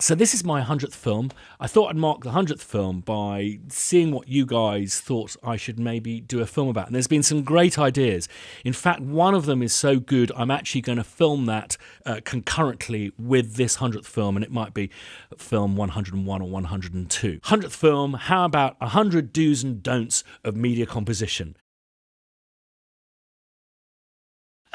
So this is my 100th film. I thought I'd mark the 100th film by seeing what you guys thought I should maybe do a film about. And there's been some great ideas. In fact, one of them is so good, I'm actually going to film that concurrently with this 100th film, and it might be film 101 or 102. 100th film, how about 100 do's and don'ts of media composition?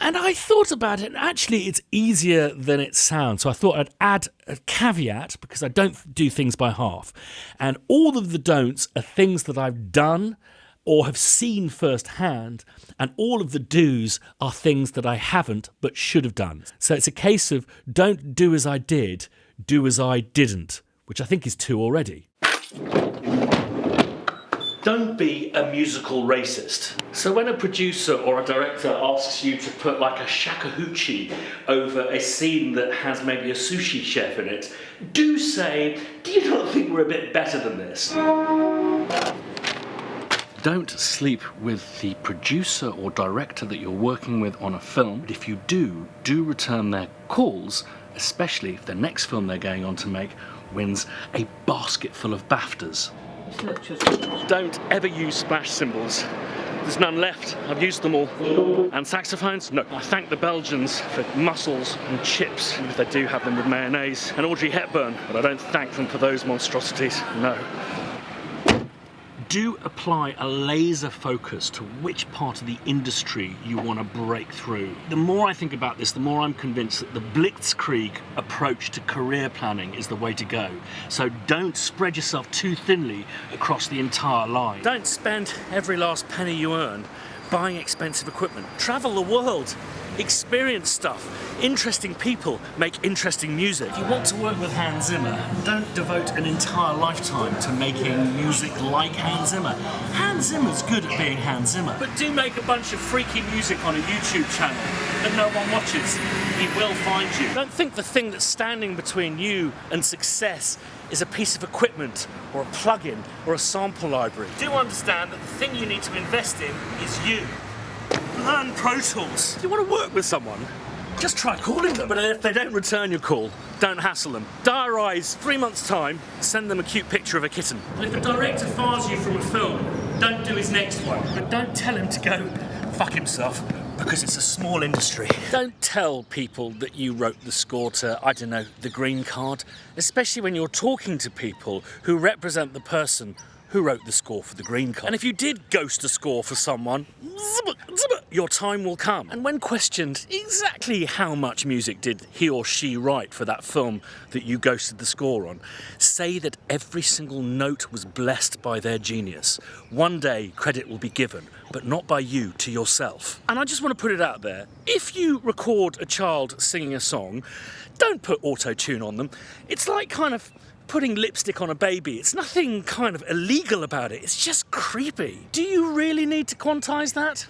And I thought about it, and actually it's easier than it sounds. So I thought I'd add a caveat, because I don't do things by half. And all of the don'ts are things that I've done or have seen firsthand, and all of the do's are things that I haven't but should have done. So it's a case of don't do as I did, do as I didn't, which I think is 2 already. Don't be a musical racist. So when a producer or a director asks you to put like a shakuhachi over a scene that has maybe a sushi chef in it, do say, do you not think we're a bit better than this? Don't sleep with the producer or director that you're working with on a film. But if you do return their calls, especially if the next film they're going on to make wins a basket full of BAFTAs. Don't ever use splash cymbals. There's none left. I've used them all. And saxophones? No. I thank the Belgians for mussels and chips, if they do have them with mayonnaise, and Audrey Hepburn, but I don't thank them for those monstrosities. No. Do apply a laser focus to which part of the industry you want to break through. The more I think about this, the more I'm convinced that the blitzkrieg approach to career planning is the way to go. So don't spread yourself too thinly across the entire line. Don't spend every last penny you earn buying expensive equipment. Travel the world. Experience stuff. Interesting people make interesting music. If you want to work with Hans Zimmer, don't devote an entire lifetime to making music like Hans Zimmer. Hans Zimmer's good at being Hans Zimmer. But do make a bunch of freaky music on a YouTube channel that no one watches. He will find you. Don't think the thing that's standing between you and success is a piece of equipment or a plugin or a sample library. Do understand that the thing you need to invest in is you. Learn Pro Tools. If you want to work with someone, just try calling them. But if they don't return your call, don't hassle them. Diarise 3 months' time, send them a cute picture of a kitten. And if a director fires you from a film, don't do his next one. But don't tell him to go fuck himself, because it's a small industry. Don't tell people that you wrote the score to, I don't know, The Green Card, especially when you're talking to people who represent the person who wrote the score for The Green Card. And if you did ghost a score for someone, your time will come. And when questioned exactly how much music did he or she write for that film that you ghosted the score on, say that every single note was blessed by their genius. One day credit will be given, but not by you to yourself. And I just want to put it out there, if you record a child singing a song, don't put auto-tune on them. It's like kind of putting lipstick on a baby. It's nothing kind of illegal about it. It's just creepy. Do you really need to quantize that?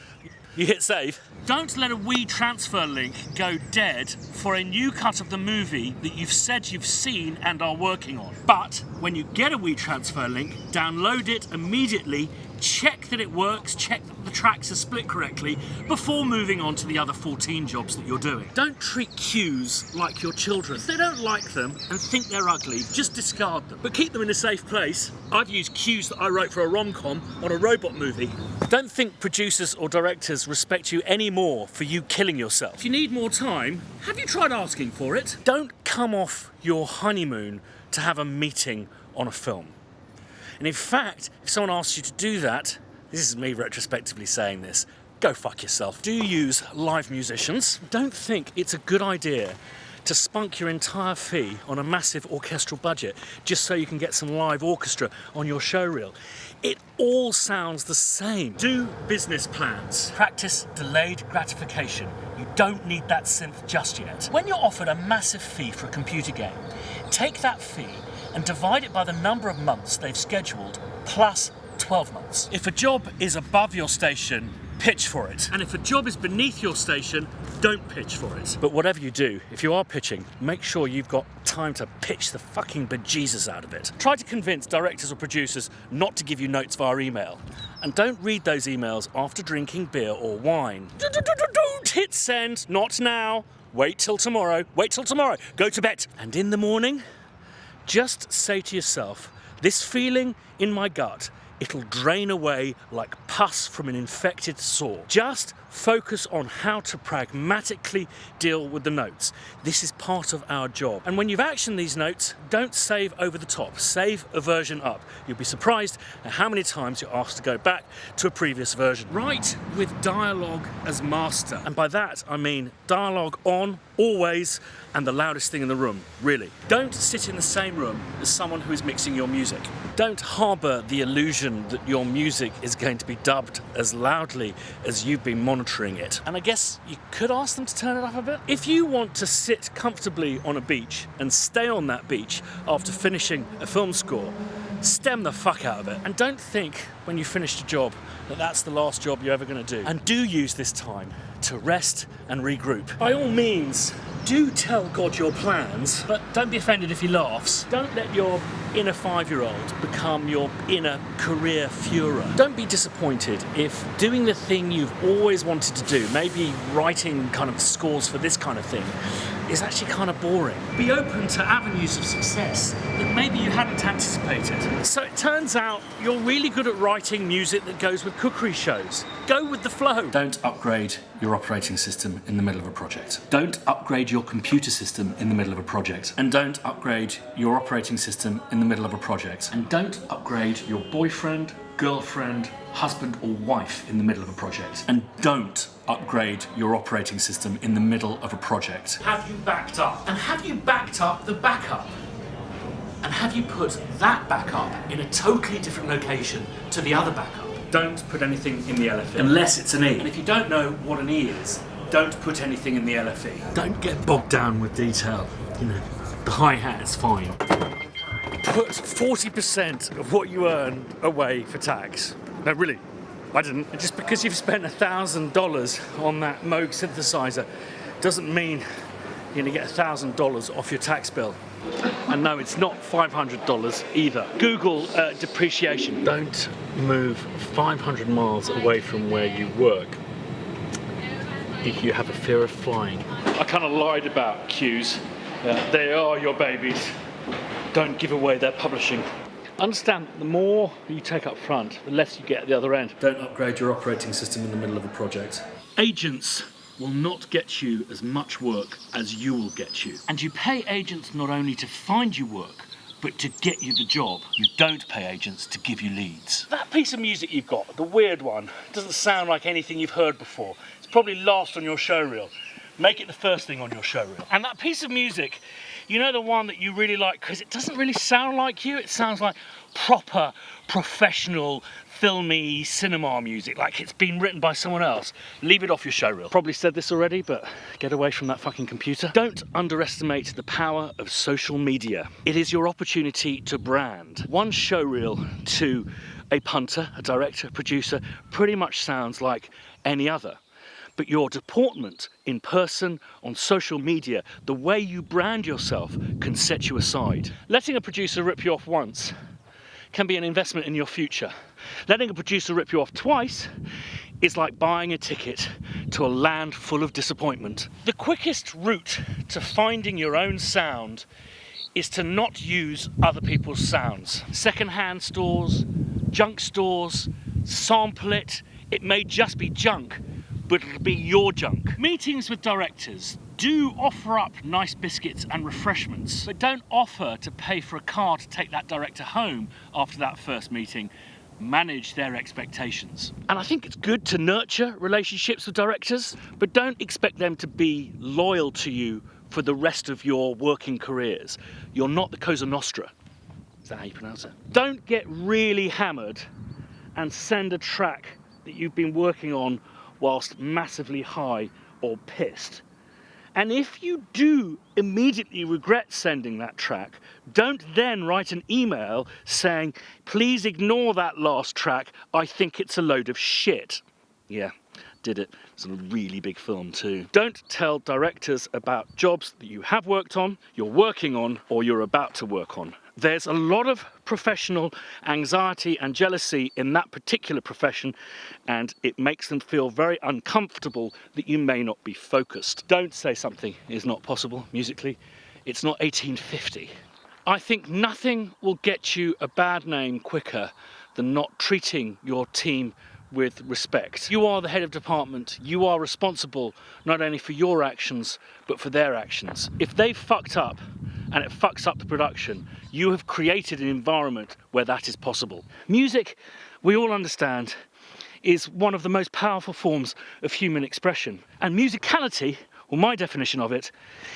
You hit save. Don't let a WeTransfer link go dead for a new cut of the movie that you've said you've seen and are working on. But when you get a WeTransfer link, download it immediately, check that it works, check that the tracks are split correctly before moving on to the other 14 jobs that you're doing. Don't treat cues like your children. If they don't like them and think they're ugly, just discard them. But keep them in a safe place. I've used cues that I wrote for a rom-com on a robot movie. Don't think producers or directors respect you any more for you killing yourself. If you need more time, have you tried asking for it? Don't come off your honeymoon to have a meeting on a film. And in fact, if someone asks you to do that, this is me retrospectively saying this, go fuck yourself. Do use live musicians. Don't think it's a good idea to spunk your entire fee on a massive orchestral budget just so you can get some live orchestra on your showreel. It all sounds the same. Do business plans. Practice delayed gratification. You don't need that synth just yet. When you're offered a massive fee for a computer game, take that fee and divide it by the number of months they've scheduled, plus 12 months. If a job is above your station, pitch for it. And if a job is beneath your station, don't pitch for it. But whatever you do, if you are pitching, make sure you've got time to pitch the fucking bejesus out of it. Try to convince directors or producers not to give you notes via email. And don't read those emails after drinking beer or wine. Don't hit send, not now. Wait till tomorrow. Wait till tomorrow. Go to bed. And in the morning, Just say to yourself, this feeling in my gut, it'll drain away like pus from an infected sore. Just focus on how to pragmatically deal with the notes. This is part of our job. And when you've actioned these notes, don't save over the top. Save a version up. You'll be surprised at how many times you're asked to go back to a previous version. Write with dialogue as master. And by that, I mean dialogue on, always, and the loudest thing in the room, really. Don't sit in the same room as someone who is mixing your music. Don't harbour the illusion that your music is going to be dubbed as loudly as you've been monitoring it. And I guess you could ask them to turn it up a bit. If you want to sit comfortably on a beach and stay on that beach after finishing a film score, stem the fuck out of it. And don't think when you finished a job that that's the last job you're ever going to do. And do use this time to rest and regroup. By all means, do tell God your plans, but don't be offended if he laughs. Don't let your inner 5-year-old become your inner career Führer. Don't be disappointed if doing the thing you've always wanted to do, maybe writing kind of scores for this kind of thing, is actually kind of boring. Be open to avenues of success that maybe you hadn't anticipated. So it turns out you're really good at writing music that goes with cookery shows. Go with the flow. Don't upgrade your operating system in the middle of a project. Don't upgrade your computer system in the middle of a project. And don't upgrade your operating system in the middle of a project. And don't upgrade your boyfriend, girlfriend, husband or wife in the middle of a project. And don't upgrade your operating system in the middle of a project. Have you backed up? And have you backed up the backup? And have you put that backup in a totally different location to the other backup? Don't put anything in the LFE. Unless it's an E. And if you don't know what an E is, don't put anything in the LFE. Don't get bogged down with detail. You know, the hi-hat is fine. Put 40% of what you earn away for tax. No, really, I didn't. And just because you've spent $1,000 on that Moog synthesizer doesn't mean you're gonna get $1,000 off your tax bill. And no, it's not $500 either. Google depreciation. Don't move 500 miles away from where you work if you have a fear of flying. I kind of lied about cues. They are your babies. Don't give away their publishing. Understand, the more you take up front, the less you get at the other end. Don't upgrade your operating system in the middle of a project. Agents will not get you as much work as you will get you. And you pay agents not only to find you work, but to get you the job. You don't pay agents to give you leads. That piece of music you've got, the weird one, doesn't sound like anything you've heard before. It's probably last on your show reel. Make it the first thing on your show reel. And that piece of music, you know, the one that you really like, because it doesn't really sound like you, it sounds like proper, professional, filmy cinema music, like it's been written by someone else. Leave it off your show reel. Probably said this already, but get away from that fucking computer. Don't underestimate the power of social media. It is your opportunity to brand. One show reel to a punter, a director, a producer, pretty much sounds like any other. But your deportment in person, on social media, the way you brand yourself can set you aside. Letting a producer rip you off once can be an investment in your future. Letting a producer rip you off twice is like buying a ticket to a land full of disappointment. The quickest route to finding your own sound is to not use other people's sounds. Second-hand stores, junk stores, sample it. It may just be junk, but it'll be your junk. Meetings with directors. Do offer up nice biscuits and refreshments, but don't offer to pay for a car to take that director home after that first meeting. Manage their expectations. And I think it's good to nurture relationships with directors, but don't expect them to be loyal to you for the rest of your working careers. You're not the Cosa Nostra. Is that how you pronounce it? Don't get really hammered and send a track that you've been working on whilst massively high or pissed. And if you do immediately regret sending that track, don't then write an email saying, please ignore that last track, I think it's a load of shit. Yeah, did it. It's a really big film too. Don't tell directors about jobs that you have worked on, you're working on, or you're about to work on. There's a lot of professional anxiety and jealousy in that particular profession, and it makes them feel very uncomfortable that you may not be focused. Don't say something is not possible musically. It's not 1850. I think nothing will get you a bad name quicker than not treating your team with respect. You are the head of department. You are responsible not only for your actions, but for their actions. If they've fucked up and it fucks up the production, you have created an environment where that is possible. Music, we all understand, is one of the most powerful forms of human expression. And musicality, well, my definition of it,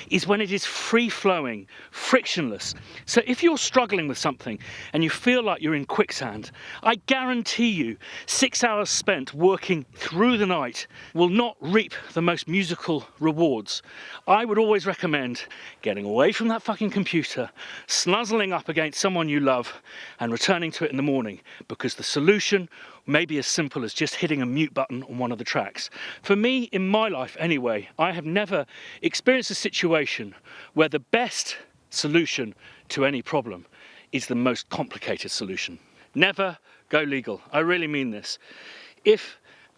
is when it is free-flowing, frictionless. So if you're struggling with something and you feel like you're in quicksand, I guarantee you 6 hours spent working through the night will not reap the most musical rewards. I would always recommend getting away from that fucking computer, snuzzling up against someone you love, and returning to it in the morning, because the solution may be as simple as just hitting a mute button on one of the tracks. For me, in my life anyway, I have never experienced a situation where the best solution to any problem is the most complicated solution. Never go legal. I really mean this. If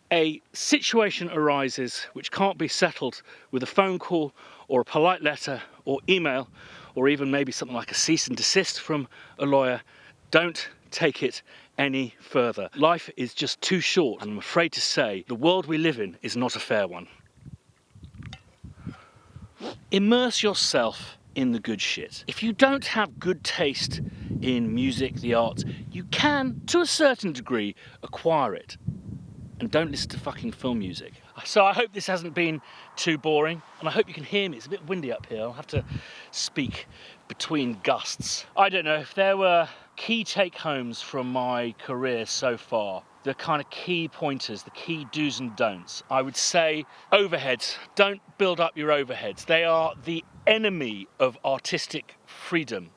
a situation arises which can't be settled with a phone call or a polite letter or email, or even maybe something like a cease and desist from a lawyer, don't take it any further. Life is just too short, and I'm afraid to say the world we live in is not a fair one. Immerse yourself in the good shit. If you don't have good taste in music, the arts, you can, to a certain degree, acquire it. And don't listen to fucking film music. So I hope this hasn't been too boring, and I hope you can hear me. It's a bit windy up here. I'll have to speak between gusts. I don't know if there were key take-homes from my career so far, the kind of key pointers, the key do's and don'ts. I would say overheads. Don't build up your overheads. They are the enemy of artistic freedom.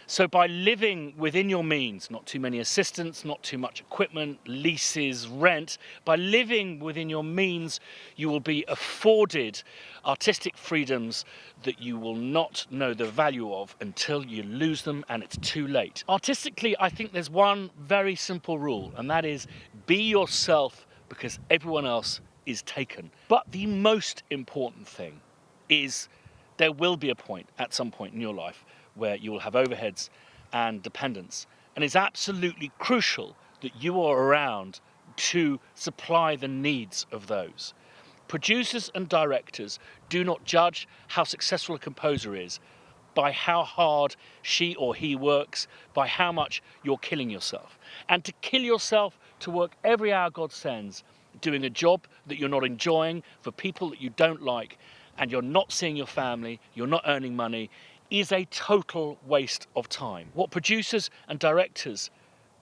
So by living within your means, not too many assistants, not too much equipment, leases, rent, by living within your means, you will be afforded artistic freedoms that you will not know the value of until you lose them and it's too late. Artistically, I think there's one very simple rule, and that is be yourself, because everyone else is taken. But the most important thing is there will be a point at some point in your life where you will have overheads and dependents. And it's absolutely crucial that you are around to supply the needs of those. Producers and directors do not judge how successful a composer is by how hard she or he works, by how much you're killing yourself. And to kill yourself, to work every hour God sends, doing a job that you're not enjoying for people that you don't like, and you're not seeing your family, you're not earning money, is a total waste of time. What producers and directors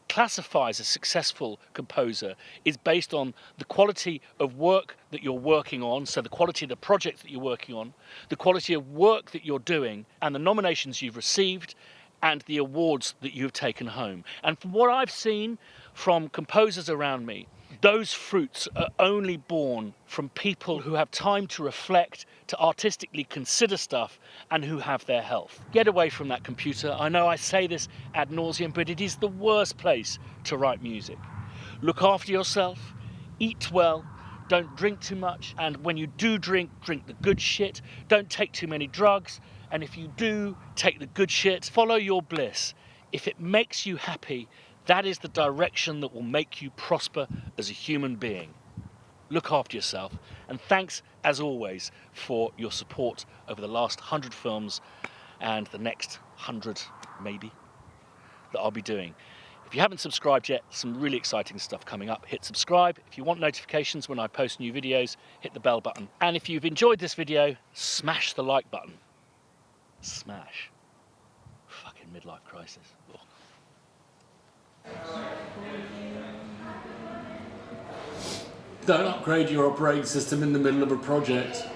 classify as a successful composer is based on the quality of work that you're working on, so the quality of the project that you're working on, the quality of work that you're doing, and the nominations you've received, and the awards that you've taken home. And from what I've seen from composers around me, those fruits are only born from people who have time to reflect, to artistically consider stuff, and who have their health. Get away from that computer. I know I say this ad nauseum, but it is the worst place to write music. Look after yourself, eat well, don't drink too much, and when you do drink, drink the good shit. Don't take too many drugs, and if you do take the good shit, follow your bliss. If it makes you happy, that is the direction that will make you prosper as a human being. Look after yourself, and thanks as always for your support over the last 100 films and the next 100 maybe that I'll be doing. If you haven't subscribed yet, some really exciting stuff coming up. Hit subscribe. If you want notifications when I post new videos, hit the bell button. And if you've enjoyed this video, smash the like button. Smash. Fucking midlife crisis. Ugh. Don't upgrade your operating system in the middle of a project.